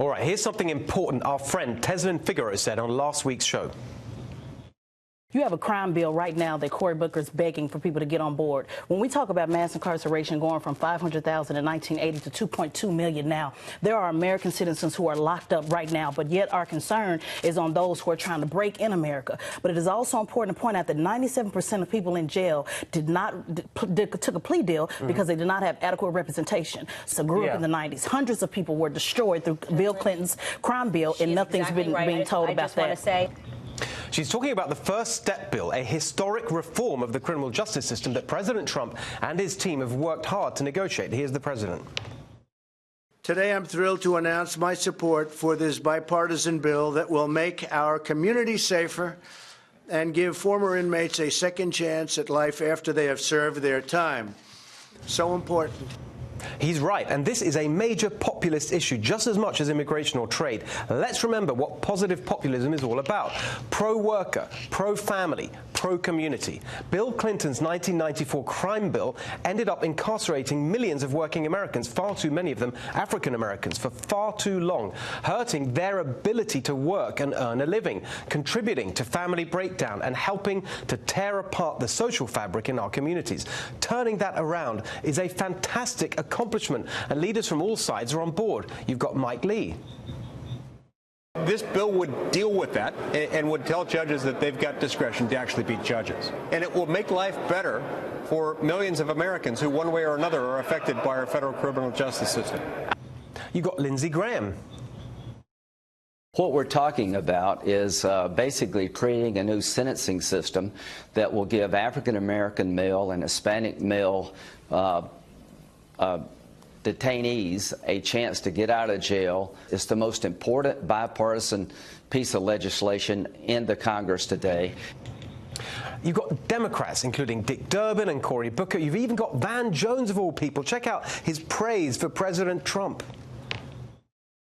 All right, here's something important our friend Teslin Figaro said on last week's show. You have a crime bill right now that Cory Booker's begging for people to get on board. When we talk about mass incarceration going from 500,000 in 1980 to 2.2 million now, there are American citizens who are locked up right now, but yet our concern is on those who are trying to break in America. But it is also important to point out that 97% of people in jail took a plea deal because they did not have adequate representation. So grew up in the 90s. Hundreds of people were destroyed through Bill Clinton's crime bill, and nothing's been being told about that. She's talking about the First Step Bill, a historic reform of the criminal justice system that President Trump and his team have worked hard to negotiate. Here's the president. Today, I'm thrilled to announce my support for this bipartisan bill that will make our community safer and give former inmates a second chance at life after they have served their time. So important. He's right, and this is a major populist issue just as much as immigration or trade. Let's remember what positive populism is all about. Pro-worker, pro-family, pro-community. Bill Clinton's 1994 crime bill ended up incarcerating millions of working Americans, far too many of them African Americans, for far too long, hurting their ability to work and earn a living, contributing to family breakdown and helping to tear apart the social fabric in our communities. Turning that around is a fantastic accomplishment, and leaders from all sides are on board. You've got Mike Lee. This bill would deal with that and would tell judges that they've got discretion to actually be judges. And it will make life better for millions of Americans who, one way or another, are affected by our federal criminal justice system. You've got Lindsey Graham. What we're talking about is basically creating a new sentencing system that will give African-American male and Hispanic male detainees a chance to get out of jail. It's the most important bipartisan piece of legislation in the Congress today. You've got Democrats, including Dick Durbin and Cory Booker. You've even got Van Jones, of all people. Check out his praise for President Trump.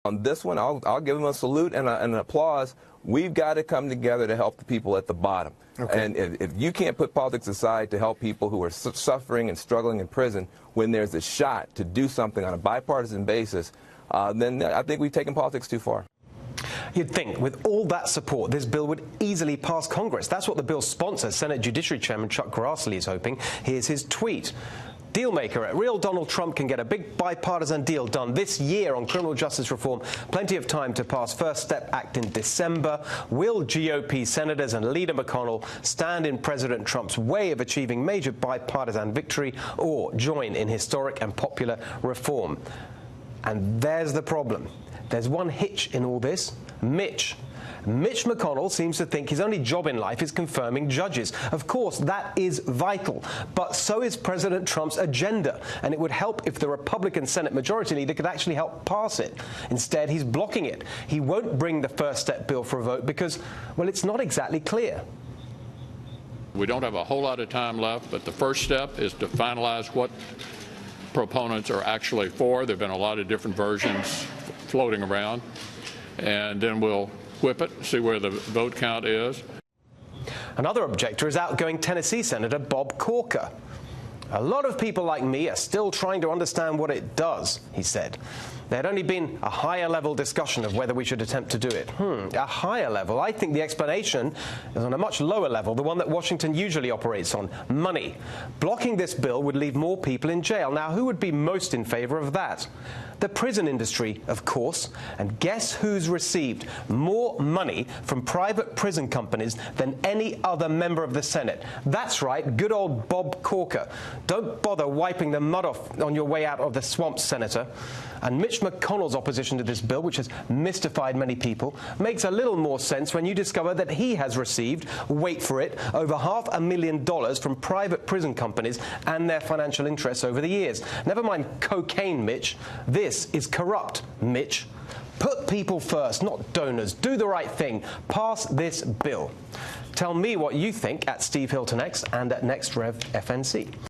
On this one, I'll give him a salute and an applause. We've got to come together to help the people at the bottom. Okay. And if you can't put politics aside to help people who are suffering and struggling in prison when there's a shot to do something on a bipartisan basis, then I think we've taken politics too far. You'd think with all that support, this bill would easily pass Congress. That's what the bill's sponsor, Senate Judiciary Chairman Chuck Grassley, is hoping. Here's his tweet. Dealmaker at Real Donald Trump can get a big bipartisan deal done this year on criminal justice reform. Plenty of time to pass First Step Act in December. Will GOP senators and Leader McConnell stand in President Trump's way of achieving major bipartisan victory or join in historic and popular reform? And there's the problem. There's one hitch in all this. Mitch McConnell seems to think his only job in life is confirming judges. Of course, that is vital, but so is President Trump's agenda, and it would help if the Republican Senate Majority Leader could actually help pass it. Instead, he's blocking it. He won't bring the First Step bill for a vote because, well, it's not exactly clear. We don't have a whole lot of time left, but the first step is to finalize what proponents are actually for. There have been a lot of different versions floating around, and then we'll whip it, see where the vote count is. Another objector is outgoing Tennessee Senator Bob Corker. A lot of people like me are still trying to understand what it does, he said. There had only been a higher level discussion of whether we should attempt to do it. A higher level? I think the explanation is on a much lower level, the one that Washington usually operates on, money. Blocking this bill would leave more people in jail. Now, who would be most in favor of that? The prison industry, of course. And guess who's received more money from private prison companies than any other member of the Senate? That's right, good old Bob Corker. Don't bother wiping the mud off on your way out of the swamp, Senator. And Mitch McConnell's opposition to this bill, which has mystified many people, makes a little more sense when you discover that he has received, wait for it, over $500,000 from private prison companies and their financial interests over the years. Never mind cocaine, Mitch. This is corrupt, Mitch. Put people first, not donors. Do the right thing. Pass this bill. Tell me what you think at Steve Hilton X and at NextRevFNC.